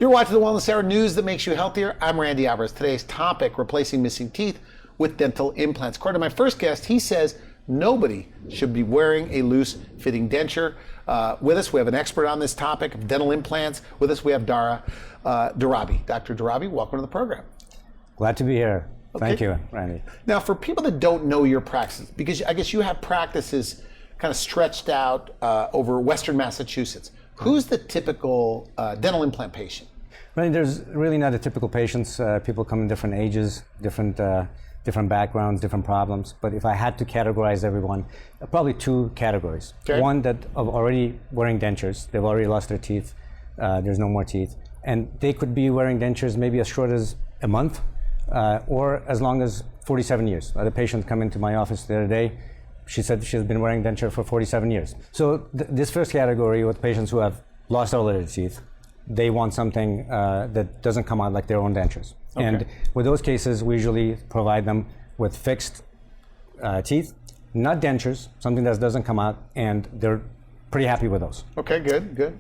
You're watching the Wellness Hour, news that makes you healthier. I'm Randy Alvarez. Today's topic, replacing missing teeth with dental implants. According to my first guest, he says nobody should be wearing a loose-fitting denture. With us, we have an expert on this topic of dental implants. With us, we have Darabi. Dr. Darabi, welcome to the program. Glad to be here. Okay. Thank you, Randy. Now, for people that don't know your practices, because I guess you have practices kind of stretched out over Western Massachusetts, who's the typical dental implant patient? Right, there's really not a typical patients. People come in different ages, different backgrounds, different problems. But if I had to categorize everyone, probably two categories. Okay. One that are already wearing dentures. They've already lost their teeth. There's no more teeth. And they could be wearing dentures maybe as short as a month or as long as 47 years. I had a patient come into my office the other day. She said she's been wearing denture for 47 years. So this first category with patients who have lost all their teeth, they want something that doesn't come out like their own dentures. Okay. And with those cases, we usually provide them with fixed teeth, not dentures, something that doesn't come out, and they're pretty happy with those. Okay, good.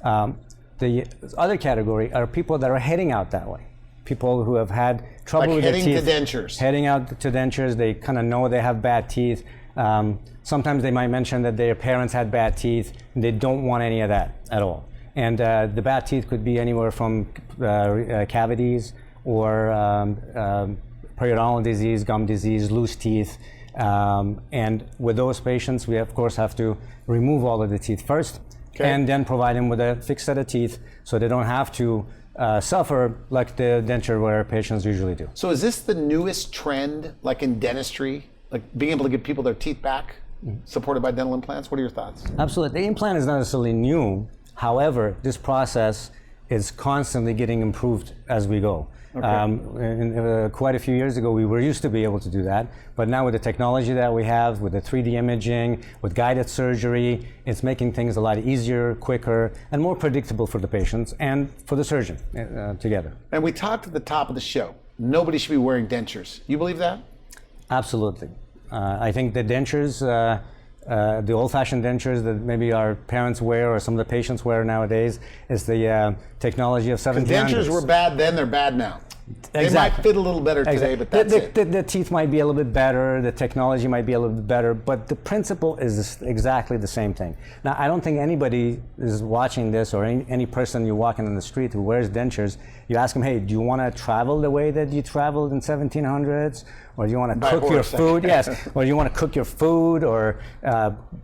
The other category are people that are heading out that way. People who have had trouble with their teeth. Heading to dentures. Heading out to dentures, they kind of know they have bad teeth. Sometimes they might mention that their parents had bad teeth, and they don't want any of that at all. And the bad teeth could be anywhere from cavities or periodontal disease, gum disease, loose teeth. And with those patients, we of course have to remove all of the teeth first, and then provide them with a fixed set of teeth so they don't have to suffer like the denture wear patients usually do. So is this the newest trend, like in dentistry, like being able to give people their teeth back, supported by dental implants? What are your thoughts? Absolutely. The implant is not necessarily new. However, this process is constantly getting improved as we go. Okay. Quite a few years ago, we were used to be able to do that, but now with the technology that we have, with the 3D imaging, with guided surgery, it's making things a lot easier, quicker, and more predictable for the patients and for the surgeon together. And we talked at the top of the show, nobody should be wearing dentures. You believe that? Absolutely. I think the dentures, the old-fashioned dentures that maybe our parents wear or some of the patients wear nowadays is the technology of 1700s. Dentures were bad then, they're bad now. Exactly. They might fit a little better today, but that's it. The teeth might be a little bit better, the technology might be a little bit better, but the principle is exactly the same thing. Now, I don't think anybody is watching this, or any person you're walking on the street who wears dentures, you ask them, hey, do you want to travel the way that you traveled in 1700s? Or do you want to cook your food? Yes. Or you want to cook your food or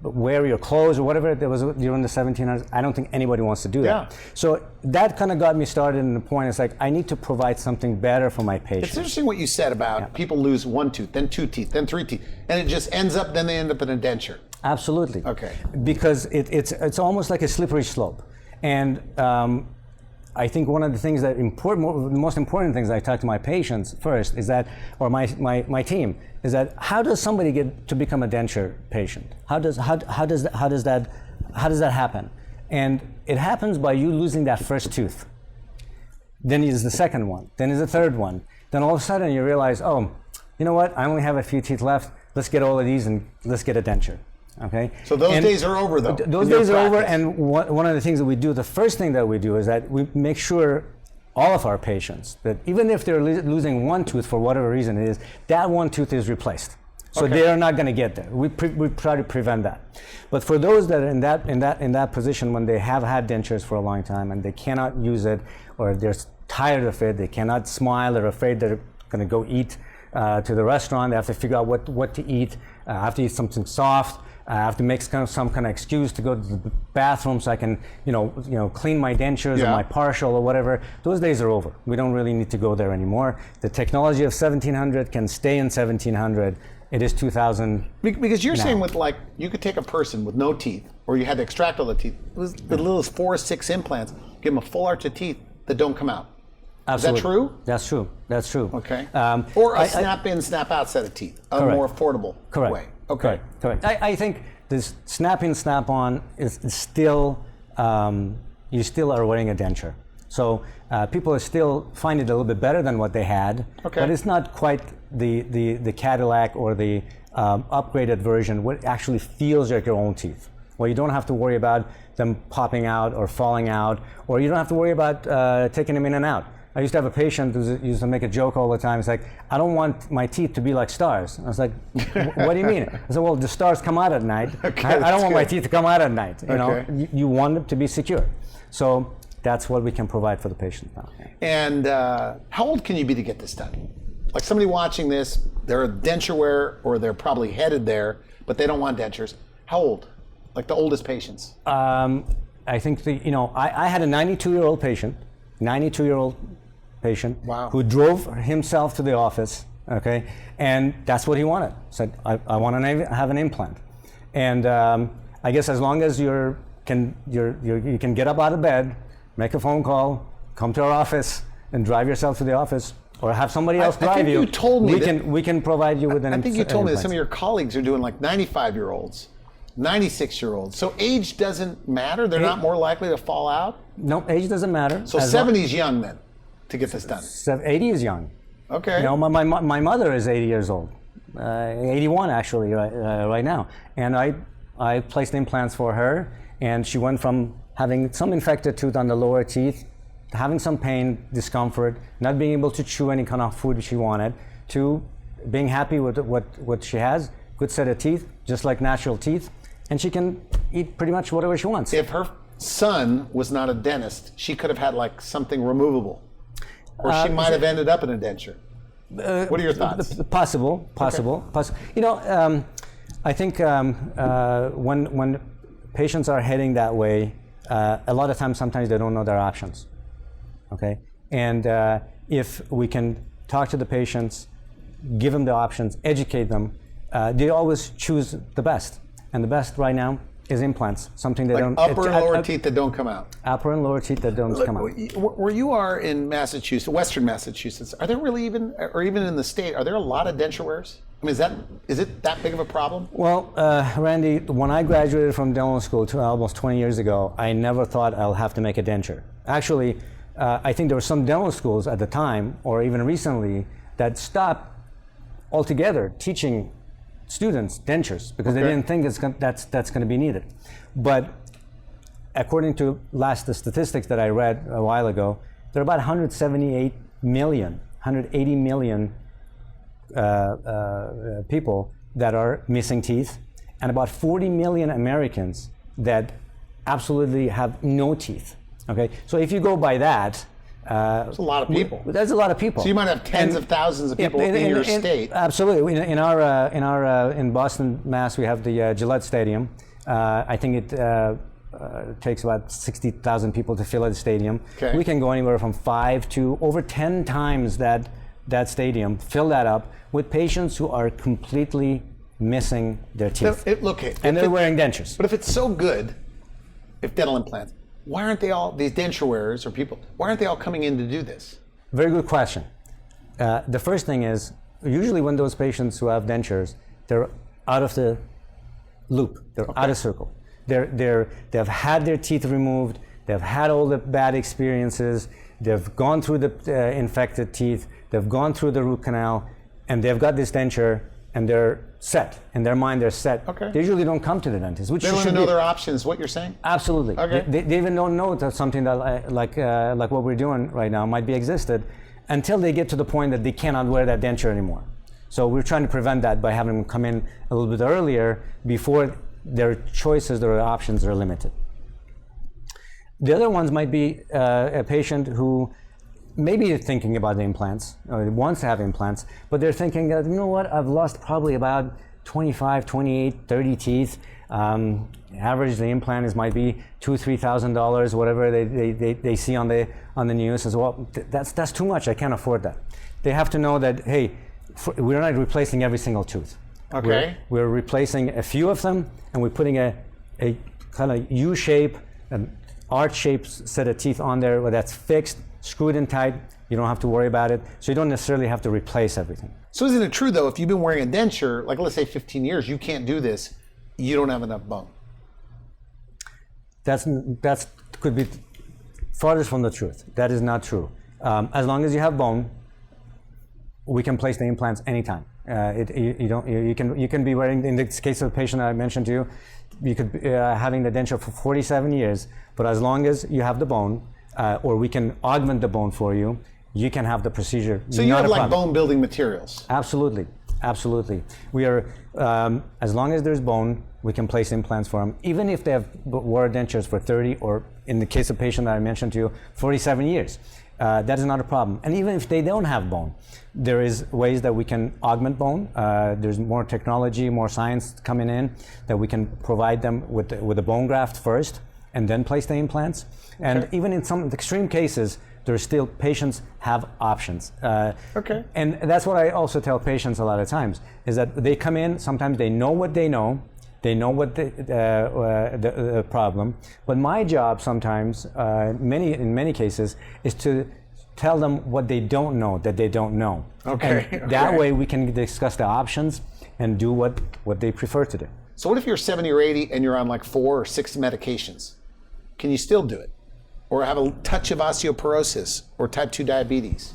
wear your clothes or whatever it was during the 1700s? I don't think anybody wants to do that. Yeah. So that kind of got me started in the point. It's like, I need to provide something better for my patients. It's interesting what you said about people lose one tooth, then two teeth, then three teeth, and it just ends up, then they end up in a denture. Absolutely. Okay. Because it's almost like a slippery slope. And I think one of the things that the most important things I talk to my patients first is that, or my team, is that how does somebody get to become a denture patient? How does that happen? And it happens by you losing that first tooth. Then is the second one. Then is the third one. Then all of a sudden you realize, oh, you know what? I only have a few teeth left. Let's get all of these and let's get a denture. Okay. So those days are over, though. Those days are over, and one of the things that we do, the first thing that we do is that we make sure all of our patients, that even if they're losing one tooth for whatever reason it is, that one tooth is replaced. So they are not going to get there. We try to prevent that. But for those that are in that position when they have had dentures for a long time and they cannot use it, or they're tired of it, they cannot smile, they're afraid they're going to go eat to the restaurant, they have to figure out what to eat, have to eat something soft. I have to make some kind of excuse to go to the bathroom so I can, clean my dentures or my partial or whatever. Those days are over. We don't really need to go there anymore. The technology of 1700 can stay in 1700. It is 2000. Because you're saying with you could take a person with no teeth, or you had to extract all the teeth, with little as 4 or 6 implants, give them a full arch of teeth that don't come out. Absolutely. Is that true? That's true. That's true. Okay. Or a snap-in, snap-out set of teeth, a more affordable way. Okay. Correct. I think this snap-in, snap-on is still, you still are wearing a denture. So people still find it a little bit better than what they had, but it's not quite the Cadillac or the upgraded version, what actually feels like your own teeth. Well, you don't have to worry about them popping out or falling out, or you don't have to worry about taking them in and out. I used to have a patient who used to make a joke all the time. It's like, I don't want my teeth to be like stars. I was like, what do you mean? I said, well, the stars come out at night. Okay, I don't want my good. teeth to come out at night. You know, Okay. you want them to be secure. So that's what we can provide for the patient now. And how old can you be to get this done? Like somebody watching this, they're a denture wearer, or they're probably headed there, but they don't want dentures. How old? Like the oldest patients? I think I had a 92-year-old patient, 92-year-old patient, Wow. who drove himself to the office, okay, and that's what he wanted. Said, I want to have an implant, and I guess as long as you can get up out of bed, make a phone call, come to our office, and drive yourself to the office, or have somebody else drive think you. you told me we can provide you with an I think you told me that implant. some of your colleagues are doing like 95-year-olds, 96-year-olds. So age doesn't matter? They're not more likely to fall out? No, age doesn't matter. So 70 is young then to get this done? 80 is young. Okay. You know, my mother is 80 years old, 81 actually right now, and I placed implants for her, and she went from having some infected tooth on the lower teeth, having some pain, discomfort, not being able to chew any kind of food she wanted, to being happy with what she has, good set of teeth, just like natural teeth, and she can eat pretty much whatever she wants. If her son was not a dentist, she could have had like something removable, or she might have ended up in a denture. What are your thoughts? Possible. You know, I think when patients are heading that way, a lot of times, sometimes they don't know their options. Okay, and if we can talk to the patients, give them the options, educate them, they always choose the best, and the best right now is implants. Something they Like don't upper and lower teeth that don't come out. upper and lower teeth that don't come out. Where you are in Massachusetts, Western Massachusetts, are there really even, or even in the state, are there a lot of denture wearers? I mean, is it that big of a problem? Well, Randy, when I graduated from dental school almost 20 years ago, I never thought I'll have to make a denture. Actually, I think there were some dental schools at the time, or even recently, that stopped altogether teaching students dentures because they didn't think that's going to be needed. But according to the statistics that I read a while ago, there are about 178 million, 180 million people that are missing teeth, and about 40 million Americans that absolutely have no teeth. Okay, so if you go by that, There's a lot of people. there's a lot of people. So you might have tens of thousands of people in your state. Absolutely. In Boston, Mass, we have the Gillette Stadium. I think it takes about 60,000 people to fill a stadium. Okay. We can go anywhere from 5 to over 10 times that stadium, fill that up with patients who are completely missing their teeth. And they're wearing dentures. But if it's so good, if dental implants, why aren't they all, these denture wearers or people, why aren't they all coming in to do this? Very good question. The first thing is, usually when those patients who have dentures, they're out of the loop, they're out of circle. They've had their teeth removed, they've had all the bad experiences, they've gone through the infected teeth, they've gone through the root canal, and they've got this denture, and they're set. In their mind, they're set. Okay. They usually don't come to the dentist, which They don't should even know be. their options, what you're saying? Absolutely. Okay. They even don't know that something that like what we're doing right now might be existed until they get to the point that they cannot wear that denture anymore. So we're trying to prevent that by having them come in a little bit earlier before their choices, their options are limited. The other ones might be a patient who maybe thinking about the implants, or wants to have implants, but they're thinking that, you know what, I've lost probably about 25, 28, 30 teeth. Average, the implant might be $2,000, $3,000, whatever they see on the news. As well, that's too much. I can't afford that. They have to know that, hey, we're not replacing every single tooth. Okay. We're replacing a few of them, and we're putting a kind of U-shape, an arch-shaped set of teeth on there where that's fixed, screwed in tight. You don't have to worry about it. So you don't necessarily have to replace everything. So isn't it true though, if you've been wearing a denture, like let's say 15 years, you can't do this, you don't have enough bone? That's could be farthest from the truth. That is not true. As long as you have bone, we can place the implants anytime. You can be wearing, in the case of the patient I mentioned to you, having the denture for 47 years, but as long as you have the bone, or we can augment the bone for you, you can have the procedure. So you have like bone building materials? Absolutely, absolutely. We are, as long as there's bone, we can place implants for them, even if they have wore dentures for 30, or in the case of patient that I mentioned to you, 47 years. That is not a problem. And even if they don't have bone, there is ways that we can augment bone. There's more technology, more science coming in that we can provide them with a bone graft first and then place the implants. And even in some extreme cases, there's still patients have options. And that's what I also tell patients a lot of times, is that they come in, sometimes they know what they know, what the problem, but my job sometimes, in many cases, is to tell them what they don't know that they don't know. That way we can discuss the options and do what they prefer to do. So what if you're 70 or 80 and you're on like 4 or 6 medications? Can you still do it? Or have a touch of osteoporosis or type 2 diabetes?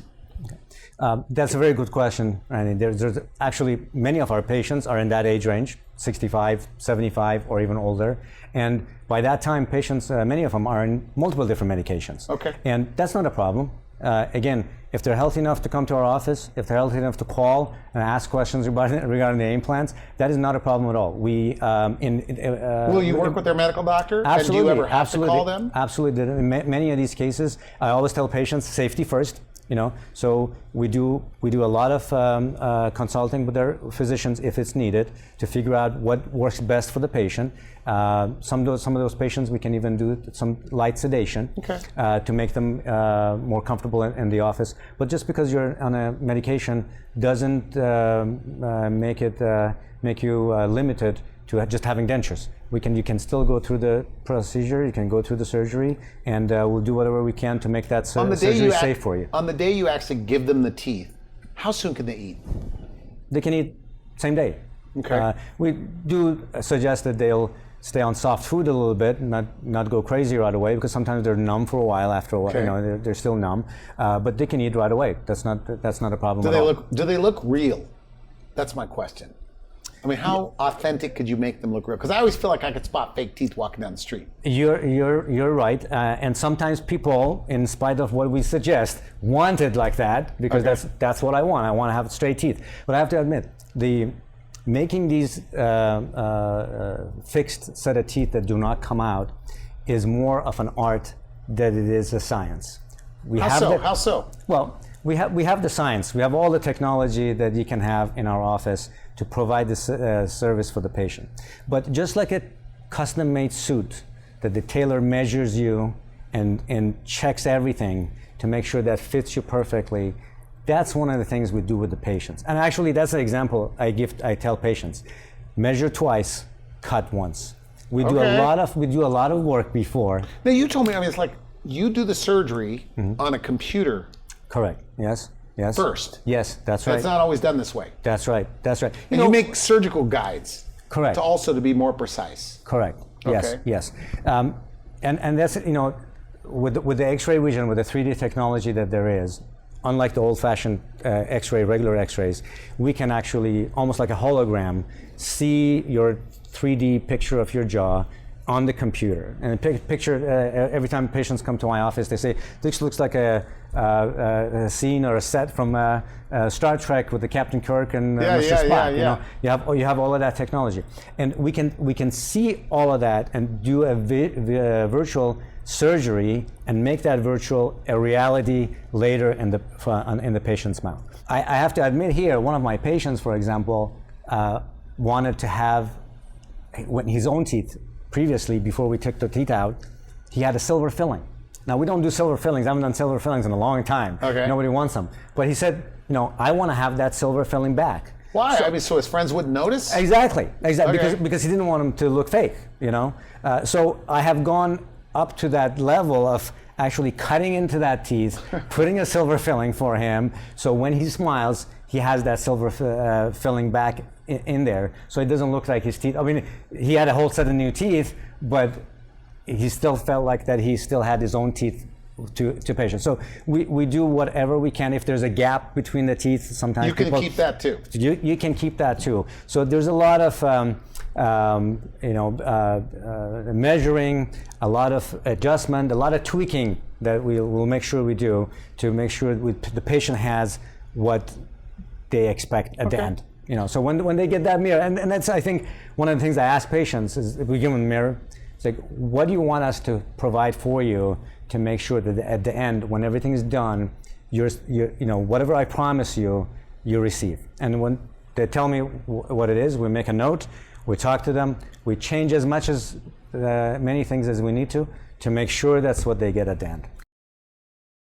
That's a very good question. There's actually many of our patients are in that age range, 65, 75, or even older. And by that time, patients, many of them are in multiple different medications. And that's not a problem. Again, if they're healthy enough to come to our office, if they're healthy enough to call and ask questions regarding the implants, that is not a problem at all. Will you work with their medical doctor? Absolutely. And do you ever have to call them? Absolutely. In many of these cases, I always tell patients safety first. So we do a lot of consulting with their physicians if it's needed to figure out what works best for the patient. Some of those patients we can even do some light sedation to make them more comfortable in the office. But just because you're on a medication doesn't make you limited to just having dentures. You can still go through the procedure, you can go through the surgery, and we'll do whatever we can to make that surgery safe for you. On the day you actually give them the teeth, how soon can they eat? They can eat same day. We do suggest that they'll stay on soft food a little bit, not go crazy right away, because sometimes they're numb for a while. After a while, they're still numb, but they can eat right away. That's not a problem at all. Do they look real? That's my question. I mean, how authentic could you make them look real? Because I always feel like I could spot fake teeth walking down the street. You're right, and sometimes people, in spite of what we suggest, want it like that, because that's what I want. I want to have straight teeth. But I have to admit, making these fixed set of teeth that do not come out is more of an art than it is a science. How so? Well, we have the science. We have all the technology that you can have in our office to provide this service for the patient. But just like a custom-made suit that the tailor measures you and checks everything to make sure that fits you perfectly, that's one of the things we do with the patients. And actually, that's an example I tell patients: measure twice, cut once. We do a lot of work before. Now, you told me, it's like you do the surgery on a computer. Correct. Yes. First. Yes, that's right. It's not always done this way. That's right. And you make surgical guides. Correct. To be more precise. Correct. Yes. And that's, with the X-ray vision, with the 3D technology that there is, unlike the old-fashioned X-ray, regular X-rays, we can actually, almost like a hologram, see your 3D picture of your jaw on the computer. And picture, every time patients come to my office, they say, this looks like a scene or a set from Star Trek with the Captain Kirk and Mr. Spock. You have all of that technology. And we can see all of that and do a virtual surgery and make that virtual a reality later in the patient's mouth. I have to admit here, one of my patients, for example, wanted to have his own teeth. Previously, before we took the teeth out, he had a silver filling. Now, we don't do silver fillings. I haven't done silver fillings in a long time. Nobody wants them. But he said, I want to have that silver filling back. Why? So his friends wouldn't notice? Exactly. Because he didn't want them to look fake, So I have gone up to that level of actually cutting into that teeth, putting a silver filling for him, so when he smiles, he has that silver filling back in there, so it doesn't look like his teeth. I mean, he had a whole set of new teeth, but he still felt like that he still had his own teeth to patients. So we do whatever we can. If there's a gap between the teeth, sometimes you can keep that too. You can keep that too. So there's a lot of measuring, a lot of adjustment, a lot of tweaking that we'll make sure we do to make sure the patient has what they expect at the end. So when they get that mirror, and that's, I think, one of the things I ask patients is, if we give them a mirror, it's like, what do you want us to provide for you to make sure that at the end, when everything is done, you're whatever I promise you, you receive. And when they tell me what it is, we make a note, we talk to them, we change as many things as we need to make sure that's what they get at the end.